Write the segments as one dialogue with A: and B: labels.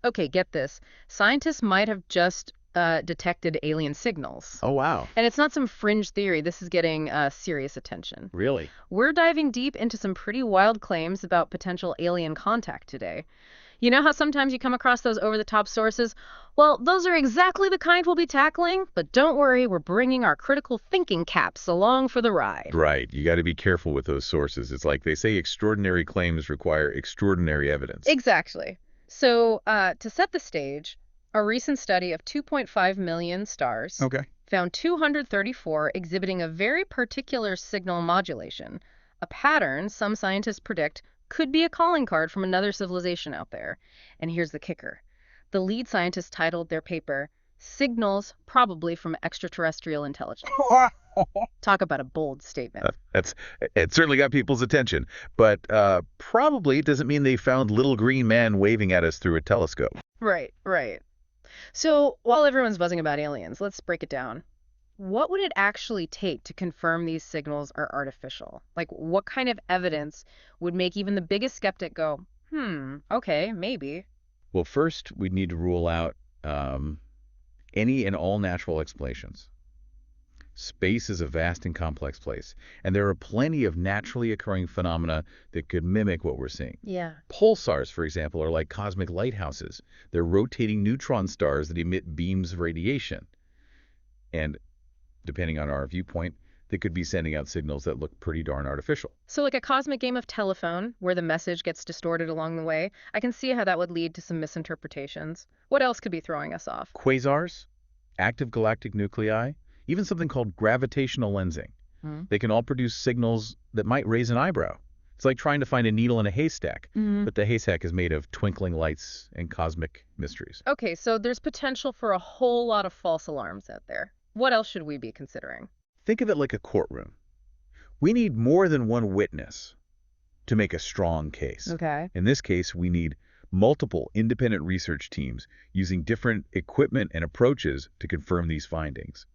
A: Okay, get this. Scientists might have just detected alien signals.
B: Oh, wow.
A: And it's not some fringe theory. This is getting serious attention.
B: Really?
A: We're diving deep into some pretty wild claims about potential alien contact today. You know how sometimes you come across those over-the-top sources? Well, those are exactly the kind we'll be tackling, but don't worry, we're bringing our critical thinking caps along for the ride.
B: Right. You got to be careful with those sources. It's like they say extraordinary claims require extraordinary evidence.
A: Exactly. So, to set the stage, a recent study of 2.5 million stars
B: Okay.
A: found 234 exhibiting a very particular signal modulation, a pattern some scientists predict could be a calling card from another civilization out there. And here's the kicker. The lead scientist titled their paper, Signals Probably from Extraterrestrial Intelligence. Talk about a bold statement.
B: That's it certainly got people's attention, but probably doesn't mean they found little green man waving at us through a telescope.
A: Right, right. So, while everyone's buzzing about aliens, let's break it down. What would it actually take to confirm these signals are artificial? Like, what kind of evidence would make even the biggest skeptic go, okay, maybe?
B: Well, first, we'd need to rule out um, any and all natural explanations. Space is a vast and complex place, and there are plenty of naturally occurring phenomena that could mimic what we're seeing.
A: Yeah.
B: Pulsars, for example, are like cosmic lighthouses. They're rotating neutron stars that emit beams of radiation. And depending on our viewpoint, they could be sending out signals that look pretty darn artificial.
A: So, like a cosmic game of telephone where the message gets distorted along the way, I can see how that would lead to some misinterpretations. What else could be throwing us off?
B: Quasars, active galactic nuclei, even something called gravitational lensing.
A: Hmm.
B: They can all produce signals that might raise an eyebrow. It's like trying to find a needle in a haystack, but the haystack is made of twinkling lights and cosmic mysteries.
A: Okay, so there's potential for a whole lot of false alarms out there. What else should we be considering?
B: Think of it like a courtroom. We need more than one witness to make a strong case.
A: Okay.
B: In this case, we need multiple independent research teams using different equipment and approaches to confirm these findings.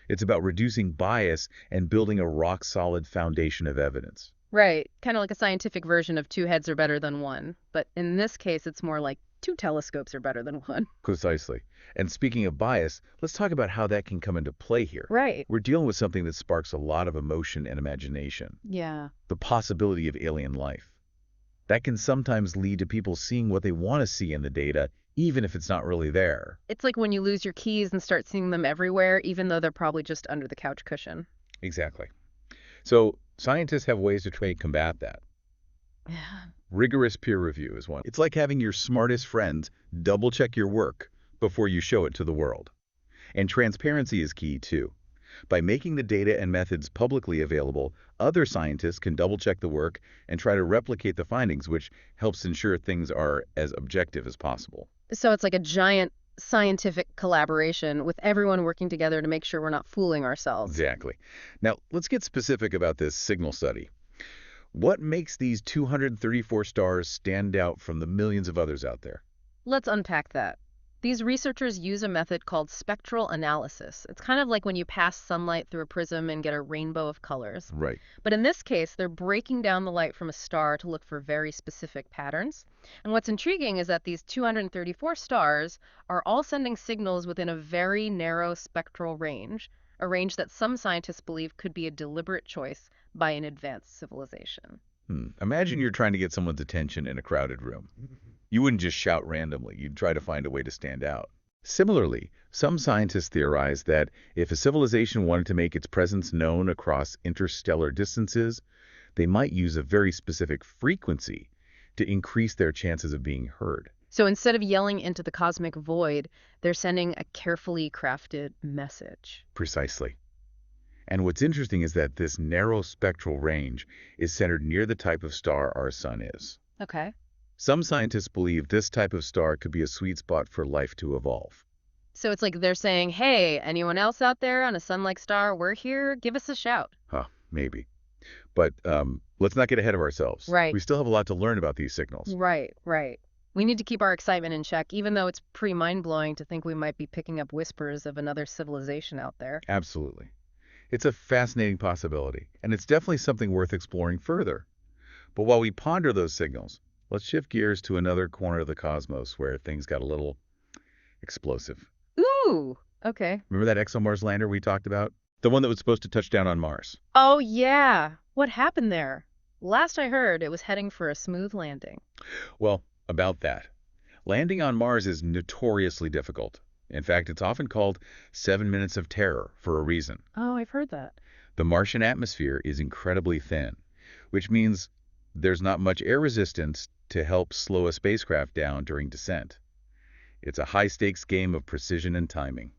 B: It's about reducing bias and building a rock-solid foundation of evidence.
A: Right, kind of like a scientific version of two heads are better than one. But in this case, it's more like two telescopes are better than one.
B: Precisely. And speaking of bias, let's talk about how that can come into play here.
A: Right.
B: We're dealing with something that sparks a lot of emotion and imagination.
A: Yeah.
B: The possibility of alien life. That can sometimes lead to people seeing what they want to see in the data, even if it's not really there.
A: It's like when you lose your keys and start seeing them everywhere, even though they're probably just under the couch cushion.
B: Exactly. So scientists have ways to try to combat that.
A: Yeah.
B: Rigorous peer review is one. It's like having your smartest friends double-check your work before you show it to the world. And transparency is key, too. By making the data and methods publicly available, other scientists can double-check the work and try to replicate the findings, which helps ensure things are as objective as possible.
A: So it's like a giant scientific collaboration with everyone working together to make sure we're not fooling ourselves.
B: Exactly. Now, let's get specific about this signal study. What makes these 234 stars stand out from the millions of others out there?
A: Let's unpack that. These researchers use a method called spectral analysis. It's kind of like when you pass sunlight through a prism and get a rainbow of colors.
B: Right.
A: But in this case, they're breaking down the light from a star to look for very specific patterns. And what's intriguing is that these 234 stars are all sending signals within a very narrow spectral range, a range that some scientists believe could be a deliberate choice by an advanced civilization.
B: Imagine you're trying to get someone's attention in a crowded room. You wouldn't just shout randomly. You'd try to find a way to stand out. Similarly, some scientists theorize that if a civilization wanted to make its presence known across interstellar distances, they might use a very specific frequency to increase their chances of being heard.
A: So instead of yelling into the cosmic void, they're sending a carefully crafted message.
B: Precisely. And what's interesting is that this narrow spectral range is centered near the type of star our sun is.
A: Okay.
B: Some scientists believe this type of star could be a sweet spot for life to evolve.
A: So it's like they're saying, hey, anyone else out there on a sun-like star, we're here, give us a shout.
B: Huh, maybe. But let's not get ahead of ourselves.
A: Right.
B: We still have a lot to learn about these signals.
A: Right, right. We need to keep our excitement in check, even though it's pretty mind-blowing to think we might be picking up whispers of another civilization out there.
B: Absolutely. It's a fascinating possibility, and it's definitely something worth exploring further. But while we ponder those signals, Let's shift gears to another corner of the cosmos where things got a little explosive.
A: Ooh, okay.
B: Remember that ExoMars lander we talked about? The one that was supposed to touch down on Mars.
A: Oh, yeah. What happened there? Last I heard, it was heading for a smooth landing.
B: Well, about that. Landing on Mars is notoriously difficult. In fact, it's often called 7 minutes of terror for a reason.
A: Oh, I've heard that.
B: The Martian atmosphere is incredibly thin, which means there's not much air resistance to help slow a spacecraft down during descent. It's a high-stakes game of precision and timing.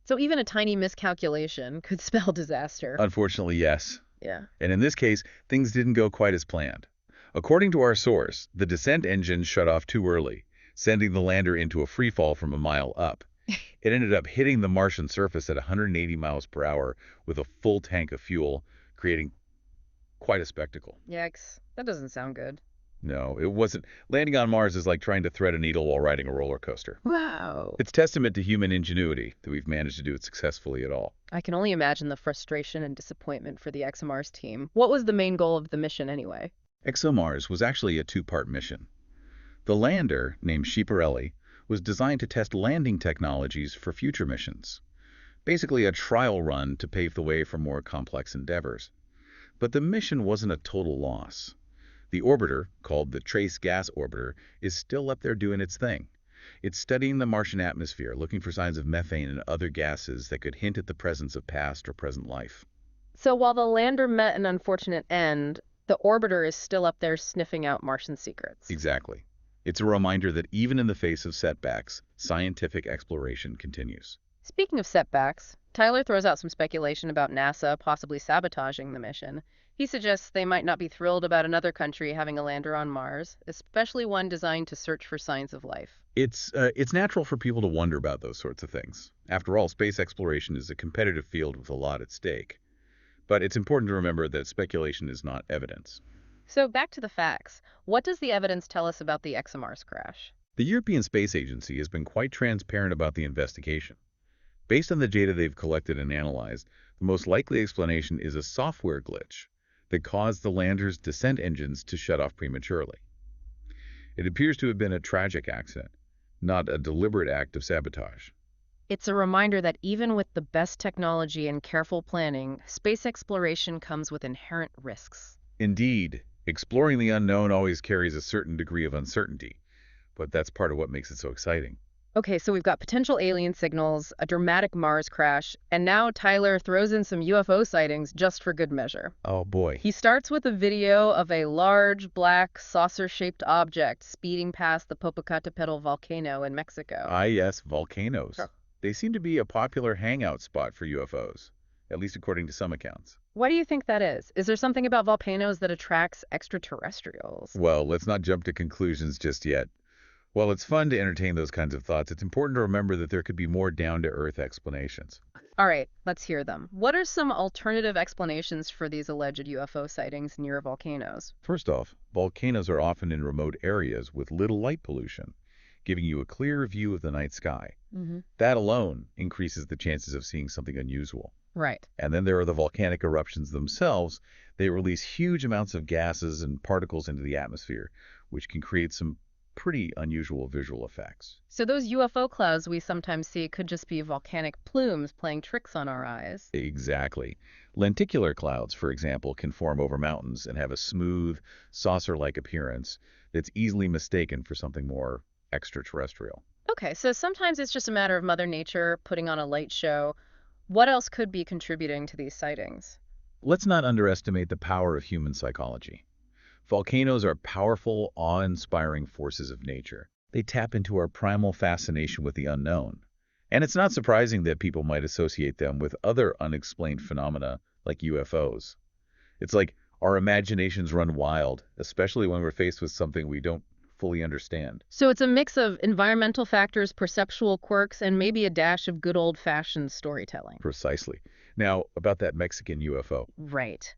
A: So even a tiny miscalculation could spell disaster.
B: Unfortunately, yes.
A: Yeah.
B: And in this case, things didn't go quite as planned. According to our source, the descent engine shut off too early, sending the lander into a free fall from a mile up. It ended up hitting the Martian surface at 180 miles per hour with a full tank of fuel, creating quite a spectacle.
A: Yikes. That doesn't sound good.
B: No, it wasn't. Landing on Mars is like trying to thread a needle while riding a roller coaster.
A: Wow.
B: It's testament to human ingenuity that we've managed to do it successfully at all.
A: I can only imagine the frustration and disappointment for the ExoMars team. What was the main goal of the mission anyway?
B: ExoMars was actually a two-part mission. The lander, named Schiaparelli, was designed to test landing technologies for future missions. Basically a trial run to pave the way for more complex endeavors. But the mission wasn't a total loss. The orbiter, called the Trace Gas Orbiter, is still up there doing its thing. It's studying the Martian atmosphere, looking for signs of methane and other gases that could hint at the presence of past or present life.
A: So while the lander met an unfortunate end, the orbiter is still up there sniffing out Martian secrets.
B: Exactly. It's a reminder that even in the face of setbacks, scientific exploration continues.
A: Speaking of setbacks, Tyler throws out some speculation about NASA possibly sabotaging the mission. He suggests they might not be thrilled about another country having a lander on Mars, especially one designed to search for signs of life.
B: It's natural for people to wonder about those sorts of things. After all, space exploration is a competitive field with a lot at stake. But it's important to remember that speculation is not evidence.
A: So back to the facts. What does the evidence tell us about the ExoMars crash?
B: The European Space Agency has been quite transparent about the investigation. Based on the data they've collected and analyzed, the most likely explanation is a software glitch that caused the lander's descent engines to shut off prematurely. It appears to have been a tragic accident, not a deliberate act of sabotage.
A: It's a reminder that even with the best technology and careful planning, space exploration comes with inherent risks.
B: Indeed, exploring the unknown always carries a certain degree of uncertainty, but that's part of what makes it so exciting.
A: Okay, so we've got potential alien signals, a dramatic Mars crash, and now Tyler throws in some UFO sightings just for good measure.
B: Oh boy.
A: He starts with a video of a large, black, saucer-shaped object speeding past the Popocatépetl volcano in Mexico.
B: Ah yes, volcanoes.
A: Sure.
B: They seem to be a popular hangout spot for UFOs, at least according to some accounts.
A: Why do you think that is? Is there something about volcanoes that attracts extraterrestrials?
B: Well, let's not jump to conclusions just yet. While it's fun to entertain those kinds of thoughts, it's important to remember that there could be more down-to-earth explanations.
A: All right, let's hear them. What are some alternative explanations for these alleged UFO sightings near volcanoes?
B: First off, volcanoes are often in remote areas with little light pollution, giving you a clearer view of the night sky.
A: Mm-hmm.
B: That alone increases the chances of seeing something unusual.
A: Right.
B: And then there are the volcanic eruptions themselves. They release huge amounts of gases and particles into the atmosphere, which can create some pretty unusual visual effects.
A: So those UFO clouds we sometimes see could just be volcanic plumes playing tricks on our eyes.
B: Exactly. Lenticular clouds, for example, can form over mountains and have a smooth, saucer-like appearance that's easily mistaken for something more extraterrestrial.
A: Okay, so sometimes it's just a matter of Mother Nature putting on a light show. What else could be contributing to these sightings?
B: Let's not underestimate the power of human psychology. Volcanoes are powerful, awe-inspiring forces of nature. They tap into our primal fascination with the unknown. And it's not surprising that people might associate them with other unexplained phenomena like UFOs. It's like our imaginations run wild, especially when we're faced with something we don't fully understand.
A: So it's a mix of environmental factors, perceptual quirks, and maybe a dash of good old-fashioned storytelling.
B: Precisely. Now, about that Mexican UFO.
A: Right.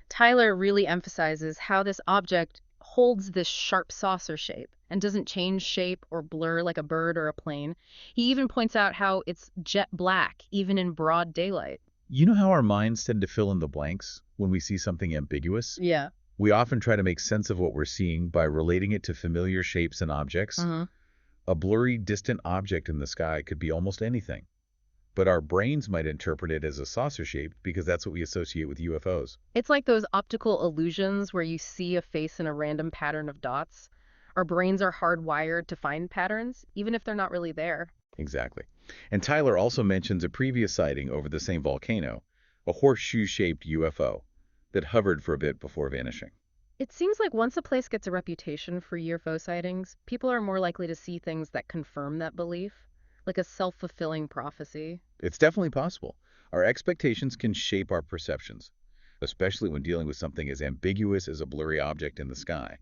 A: Tyler really emphasizes how this object holds this sharp saucer shape and doesn't change shape or blur like a bird or a plane. He even points out how it's jet black, even in broad daylight.
B: You know how our minds tend to fill in the blanks when we see something ambiguous?
A: Yeah.
B: We often try to make sense of what we're seeing by relating it to familiar shapes and objects.
A: Hmm.
B: A blurry, distant object in the sky could be almost anything, but our brains might interpret it as a saucer shape because that's what we associate with UFOs.
A: It's like those optical illusions where you see a face in a random pattern of dots. Our brains are hardwired to find patterns, even if they're not really there.
B: Exactly. And Tyler also mentions a previous sighting over the same volcano, a horseshoe-shaped UFO that hovered for a bit before vanishing.
A: It seems like once a place gets a reputation for UFO sightings, people are more likely to see things that confirm that belief, like a self-fulfilling prophecy.
B: It's definitely possible. Our expectations can shape our perceptions, especially when dealing with something as ambiguous as a blurry object in the sky.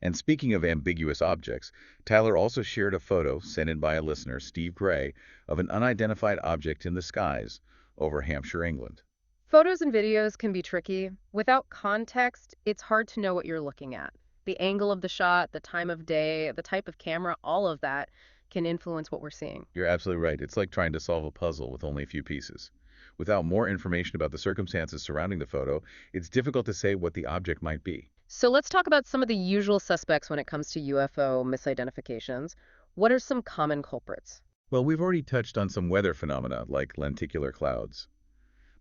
B: And speaking of ambiguous objects, Tyler also shared a photo sent in by a listener, Steve Gray, of an unidentified object in the skies over Hampshire, England.
A: Photos and videos can be tricky. Without context, it's hard to know what you're looking at. The angle of the shot, the time of day, the type of camera, all of that can influence what we're seeing.
B: You're absolutely right. It's like trying to solve a puzzle with only a few pieces. Without more information about the circumstances surrounding the photo, it's difficult to say what the object might be.
A: So let's talk about some of the usual suspects when it comes to UFO misidentifications. What are some common culprits?
B: Well, we've already touched on some weather phenomena like lenticular clouds.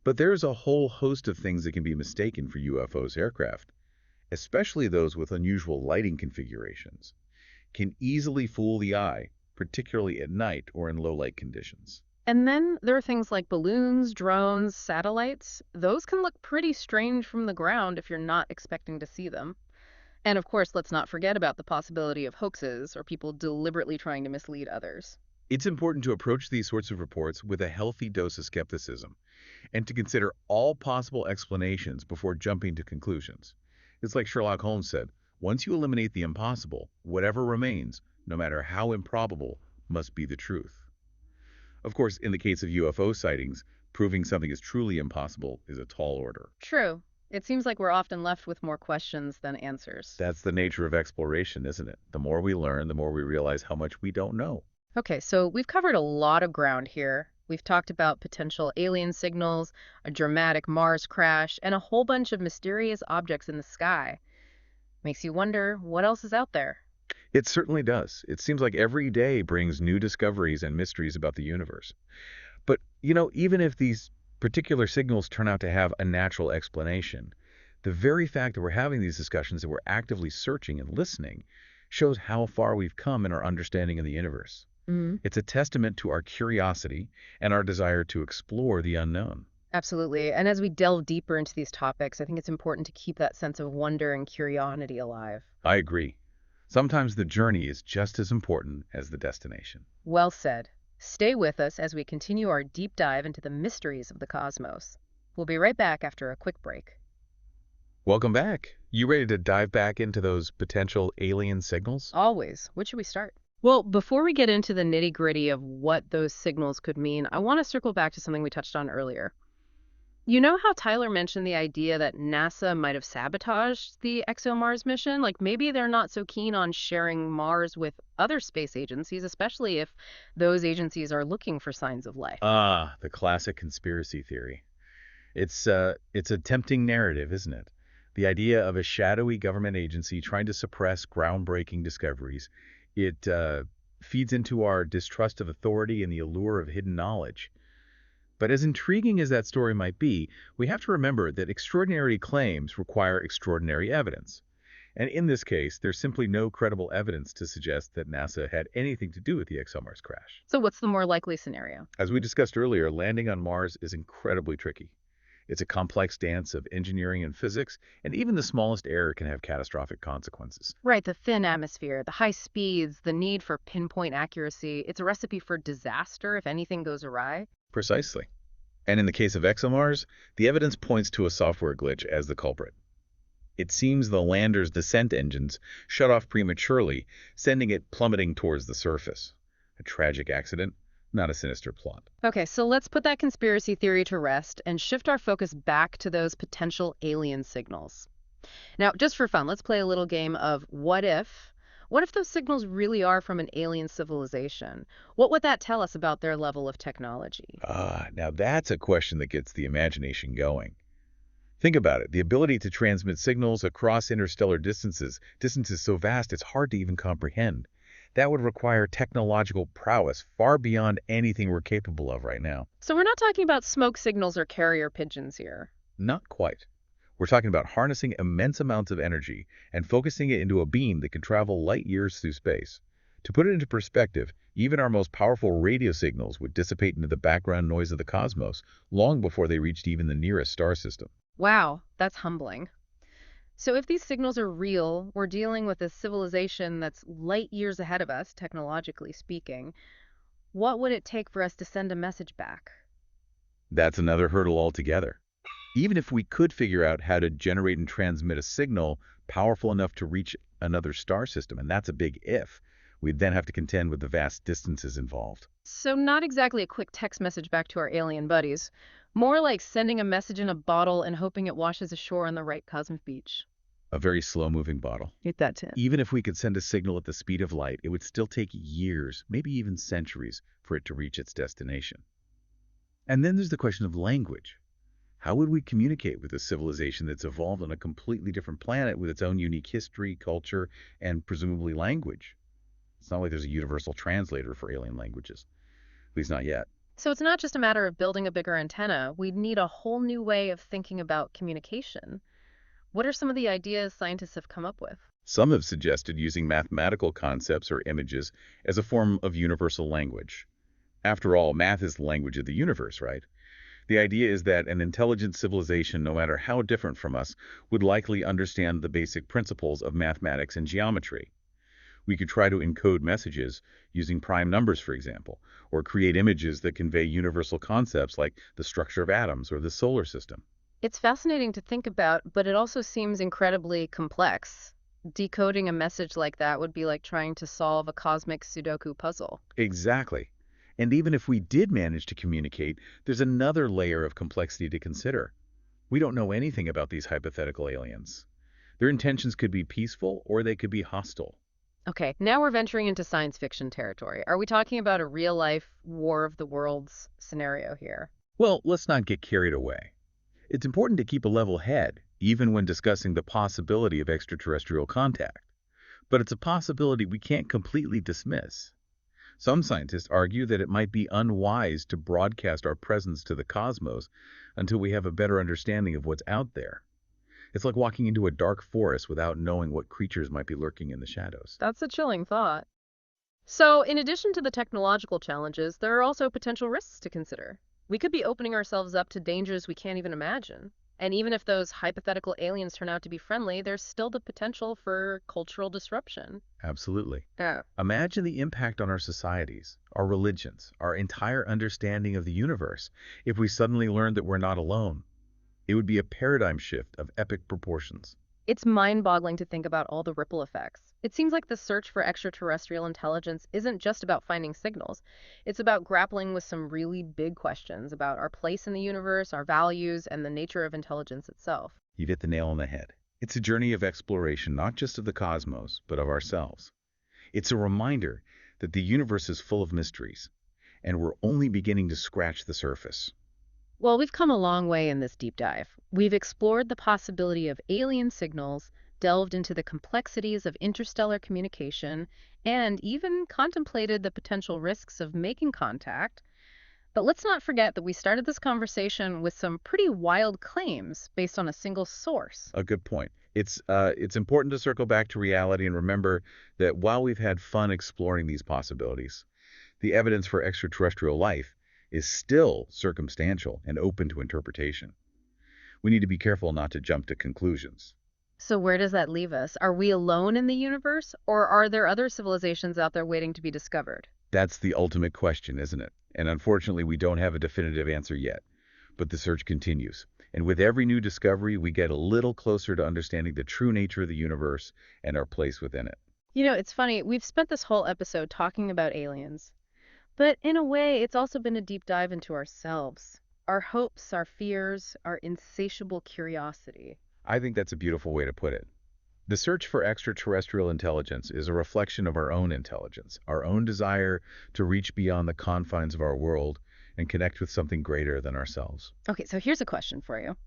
B: But there's a whole host of things that can be mistaken for UFOs aircraft, especially those with unusual lighting configurations, can easily fool the eye, particularly at night or in low light conditions.
A: And then there are things like balloons, drones, satellites. Those can look pretty strange from the ground if you're not expecting to see them. And of course, let's not forget about the possibility of hoaxes or people deliberately trying to mislead others.
B: It's important to approach these sorts of reports with a healthy dose of skepticism and to consider all possible explanations before jumping to conclusions. It's like Sherlock Holmes said, once you eliminate the impossible, whatever remains, no matter how improbable, must be the truth. Of course, in the case of UFO sightings, proving something is truly impossible is a tall order.
A: True. It seems like we're often left with more questions than answers.
B: That's the nature of exploration, isn't it? The more we learn, the more we realize how much we don't know.
A: Okay, so we've covered a lot of ground here. We've talked about potential alien signals, a dramatic Mars crash, and a whole bunch of mysterious objects in the sky. Makes you wonder what else is out there.
B: It certainly does. It seems like every day brings new discoveries and mysteries about the universe. But, even if these particular signals turn out to have a natural explanation, the very fact that we're having these discussions, that we're actively searching and listening, shows how far we've come in our understanding of the universe.
A: Mm,
B: It's a testament to our curiosity and our desire to explore the unknown.
A: absolutely. And as we delve deeper into these topics, I think it's important to keep that sense of wonder and curiosity alive.
B: I agree. Sometimes the journey is just as important as the destination.
A: Well said. Stay with us as we continue our deep dive into the mysteries of the cosmos. We'll be right back after a quick break.
B: Welcome back. You ready to dive back into those potential alien signals?
A: Always. Where should we start? Well, before we get into the nitty-gritty of what those signals could mean, I want to circle back to something we touched on earlier. You know how Tyler mentioned the idea that NASA might have sabotaged the ExoMars mission? Like maybe they're not so keen on sharing Mars with other space agencies, especially if those agencies are looking for signs of life.
B: Ah, the classic conspiracy theory. It's a tempting narrative, isn't it? The idea of a shadowy government agency trying to suppress groundbreaking discoveries. It feeds into our distrust of authority and the allure of hidden knowledge. But as intriguing as that story might be, we have to remember that extraordinary claims require extraordinary evidence. And in this case, there's simply no credible evidence to suggest that NASA had anything to do with the ExoMars crash.
A: So what's the more likely scenario?
B: As we discussed earlier, landing on Mars is incredibly tricky. It's a complex dance of engineering and physics, and even the smallest error can have catastrophic consequences.
A: Right, the thin atmosphere, the high speeds, the need for pinpoint accuracy. It's a recipe for disaster if anything goes awry.
B: Precisely. And in the case of ExoMars, the evidence points to a software glitch as the culprit. It seems the lander's descent engines shut off prematurely, sending it plummeting towards the surface. A tragic accident, not a sinister plot.
A: Okay, so let's put that conspiracy theory to rest and shift our focus back to those potential alien signals. Now, just for fun, let's play a little game of what if? What if those signals really are from an alien civilization? What would that tell us about their level of technology?
B: Now that's a question that gets the imagination going. Think about it. The ability to transmit signals across interstellar distances so vast it's hard to even comprehend. That would require technological prowess far beyond anything we're capable of right now.
A: So we're not talking about smoke signals or carrier pigeons here.
B: Not quite. We're talking about harnessing immense amounts of energy and focusing it into a beam that can travel light years through space. To put it into perspective, even our most powerful radio signals would dissipate into the background noise of the cosmos long before they reached even the nearest star system.
A: Wow, that's humbling. So if these signals are real, we're dealing with a civilization that's light years ahead of us, technologically speaking. What would it take for us to send a message back?
B: That's another hurdle altogether. Even if we could figure out how to generate and transmit a signal powerful enough to reach another star system, and that's a big if, we'd then have to contend with the vast distances involved.
A: So not exactly a quick text message back to our alien buddies. More like sending a message in a bottle and hoping it washes ashore on the right cosmic beach.
B: A very slow-moving bottle.
A: Hit that 10.
B: Even if we could send a signal at the speed of light, it would still take years, maybe even centuries, for it to reach its destination. And then there's the question of language. How would we communicate with a civilization that's evolved on a completely different planet with its own unique history, culture, and presumably language? It's not like there's a universal translator for alien languages, at least not yet.
A: So it's not just a matter of building a bigger antenna. We'd need a whole new way of thinking about communication. What are some of the ideas scientists have come up with?
B: Some have suggested using mathematical concepts or images as a form of universal language. After all, math is the language of the universe, right? The idea is that an intelligent civilization, no matter how different from us, would likely understand the basic principles of mathematics and geometry. We could try to encode messages using prime numbers, for example, or create images that convey universal concepts like the structure of atoms or the solar system.
A: It's fascinating to think about, but it also seems incredibly complex. Decoding a message like that would be like trying to solve a cosmic Sudoku puzzle.
B: Exactly. And even if we did manage to communicate, there's another layer of complexity to consider. We don't know anything about these hypothetical aliens. Their intentions could be peaceful or they could be hostile.
A: Okay, now we're venturing into science fiction territory. Are we talking about a real-life War of the Worlds scenario here?
B: Well, let's not get carried away. It's important to keep a level head, even when discussing the possibility of extraterrestrial contact. But it's a possibility we can't completely dismiss. Some scientists argue that it might be unwise to broadcast our presence to the cosmos until we have a better understanding of what's out there. It's like walking into a dark forest without knowing what creatures might be lurking in the shadows.
A: That's a chilling thought. So, in addition to the technological challenges, there are also potential risks to consider. We could be opening ourselves up to dangers we can't even imagine. And even if those hypothetical aliens turn out to be friendly, there's still the potential for cultural disruption.
B: Absolutely.
A: Yeah.
B: Imagine the impact on our societies, our religions, our entire understanding of the universe if we suddenly learned that we're not alone. It would be a paradigm shift of epic proportions.
A: It's mind-boggling to think about all the ripple effects. It seems like the search for extraterrestrial intelligence isn't just about finding signals. It's about grappling with some really big questions about our place in the universe, our values, and the nature of intelligence itself.
B: You've hit the nail on the head. It's a journey of exploration, not just of the cosmos, but of ourselves. It's a reminder that the universe is full of mysteries, and we're only beginning to scratch the surface.
A: Well, we've come a long way in this deep dive. We've explored the possibility of alien signals, delved into the complexities of interstellar communication, and even contemplated the potential risks of making contact. But let's not forget that we started this conversation with some pretty wild claims based on a single source.
B: A good point. It's important to circle back to reality and remember that while we've had fun exploring these possibilities, the evidence for extraterrestrial life is still circumstantial and open to interpretation. We need to be careful not to jump to conclusions.
A: So where does that leave us? Are we alone in the universe, or are there other civilizations out there waiting to be discovered?
B: That's the ultimate question, isn't it? And unfortunately, we don't have a definitive answer yet. But the search continues. And with every new discovery, we get a little closer to understanding the true nature of the universe and our place within it.
A: You know, it's funny, we've spent this whole episode talking about aliens. But in a way, it's also been a deep dive into ourselves. Our hopes, our fears, our insatiable curiosity.
B: I think that's a beautiful way to put it. The search for extraterrestrial intelligence is a reflection of our own intelligence, our own desire to reach beyond the confines of our world and connect with something greater than ourselves.
A: Okay, so here's a question for you.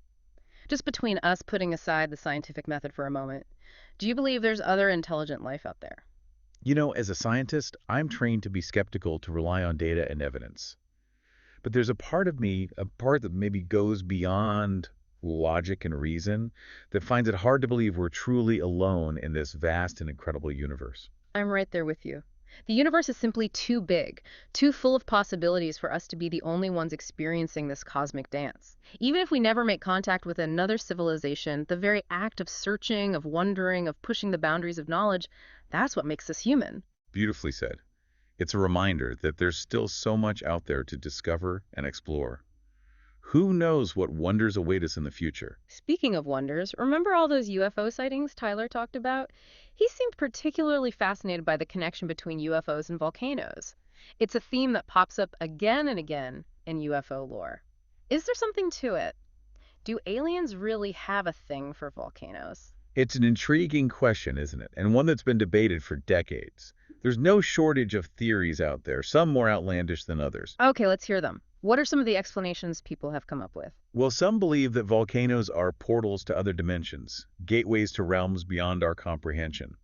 A: Just between us putting aside the scientific method for a moment, do you believe there's other intelligent life out there?
B: You know, as a scientist, I'm trained to be skeptical, to rely on data and evidence. But there's a part of me, a part that maybe goes beyond logic and reason, that finds it hard to believe we're truly alone in this vast and incredible universe.
A: I'm right there with you. The universe is simply too big, too full of possibilities for us to be the only ones experiencing this cosmic dance. Even if we never make contact with another civilization, the very act of searching, of wondering, of pushing the boundaries of knowledge, that's what makes us human.
B: Beautifully said. It's a reminder that there's still so much out there to discover and explore. Who knows what wonders await us in the future?
A: Speaking of wonders, remember all those UFO sightings Tyler talked about? He seemed particularly fascinated by the connection between UFOs and volcanoes. It's a theme that pops up again and again in UFO lore. Is there something to it? Do aliens really have a thing for volcanoes?
B: It's an intriguing question, isn't it? And one that's been debated for decades. There's no shortage of theories out there, some more outlandish than others.
A: Okay, let's hear them. What are some of the explanations people have come up with?
B: Well, some believe that volcanoes are portals to other dimensions, gateways to realms beyond our comprehension.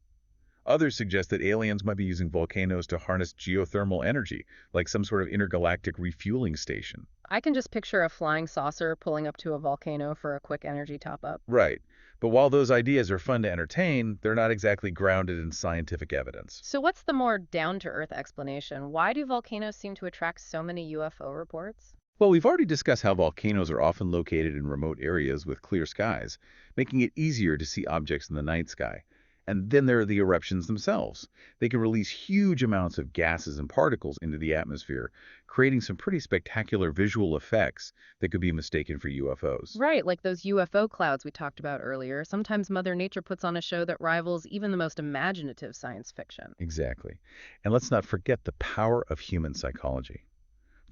B: Others suggest that aliens might be using volcanoes to harness geothermal energy, like some sort of intergalactic refueling station.
A: I can just picture a flying saucer pulling up to a volcano for a quick energy top up.
B: Right. But while those ideas are fun to entertain, they're not exactly grounded in scientific evidence.
A: So, what's the more down to earth explanation? Why do volcanoes seem to attract so many UFO reports?
B: Well, we've already discussed how volcanoes are often located in remote areas with clear skies, making it easier to see objects in the night sky. And then there are the eruptions themselves. They can release huge amounts of gases and particles into the atmosphere, creating some pretty spectacular visual effects that could be mistaken for UFOs.
A: Right, like those UFO clouds we talked about earlier. Sometimes Mother Nature puts on a show that rivals even the most imaginative science fiction.
B: Exactly. And let's not forget the power of human psychology.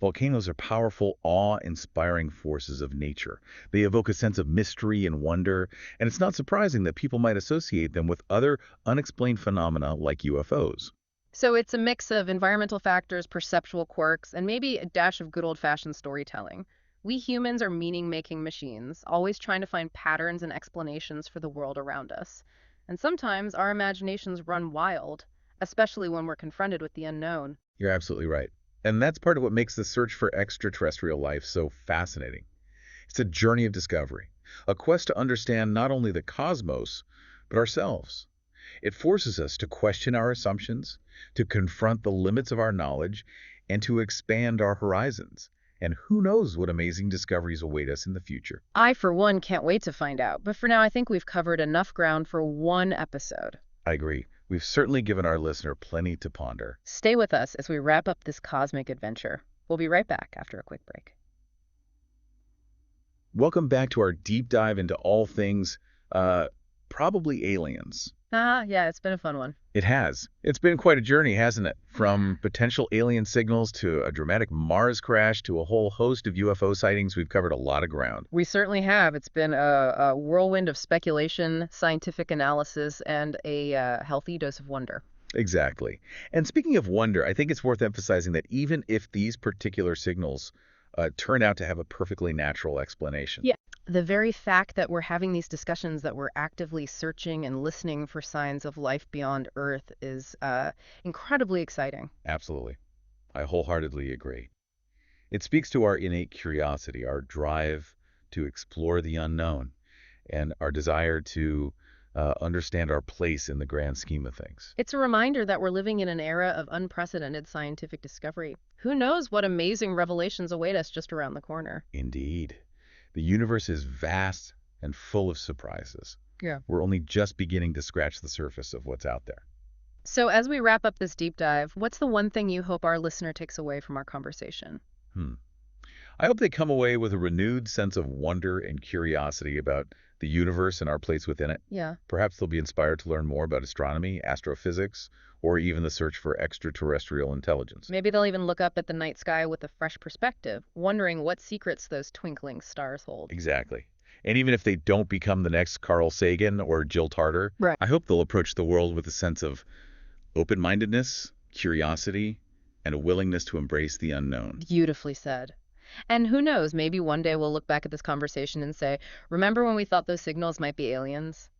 B: Volcanoes are powerful, awe-inspiring forces of nature. They evoke a sense of mystery and wonder, and it's not surprising that people might associate them with other unexplained phenomena like UFOs.
A: So, it's a mix of environmental factors, perceptual quirks, and maybe a dash of good old fashioned storytelling. We humans are meaning making machines, always trying to find patterns and explanations for the world around us. And sometimes our imaginations run wild, especially when we're confronted with the unknown.
B: You're absolutely right. And that's part of what makes the search for extraterrestrial life so fascinating. It's a journey of discovery, a quest to understand not only the cosmos, but ourselves. It forces us to question our assumptions, to confront the limits of our knowledge, and to expand our horizons. And who knows what amazing discoveries await us in the future.
A: I, for one, can't wait to find out. But for now, I think we've covered enough ground for one episode.
B: I agree. We've certainly given our listener plenty to ponder.
A: Stay with us as we wrap up this cosmic adventure. We'll be right back after a quick break.
B: Welcome back to our deep dive into all things, probably aliens.
A: Yeah, it's been a fun one.
B: It has. It's been quite a journey, hasn't it? From potential alien signals to a dramatic Mars crash to a whole host of UFO sightings, we've covered a lot of ground.
A: We certainly have. It's been a whirlwind of speculation, scientific analysis, and a healthy dose of wonder.
B: Exactly. And speaking of wonder, I think it's worth emphasizing that even if these particular signals turn out to have a perfectly natural explanation.
A: Yeah. The very fact that we're having these discussions, that we're actively searching and listening for signs of life beyond Earth is incredibly exciting.
B: Absolutely. I wholeheartedly agree. It speaks to our innate curiosity, our drive to explore the unknown, and our desire to understand our place in the grand scheme of things.
A: It's a reminder that we're living in an era of unprecedented scientific discovery. Who knows what amazing revelations await us just around the corner?
B: Indeed. The universe is vast and full of surprises.
A: Yeah.
B: We're only just beginning to scratch the surface of what's out there.
A: So, as we wrap up this deep dive, what's the one thing you hope our listener takes away from our conversation?
B: I hope they come away with a renewed sense of wonder and curiosity about the universe and our place within it.
A: Yeah.
B: Perhaps they'll be inspired to learn more about astronomy, astrophysics, or even the search for extraterrestrial intelligence.
A: Maybe they'll even look up at the night sky with a fresh perspective, wondering what secrets those twinkling stars hold.
B: Exactly. And even if they don't become the next Carl Sagan or Jill Tarter,
A: Right.
B: I hope they'll approach the world with a sense of open-mindedness, curiosity, and a willingness to embrace the unknown.
A: Beautifully said. And who knows, maybe one day we'll look back at this conversation and say, remember when we thought those signals might be aliens?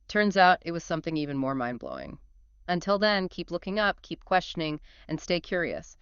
A: Turns out it was something even more mind blowing. Until then, keep looking up, keep questioning, and stay curious.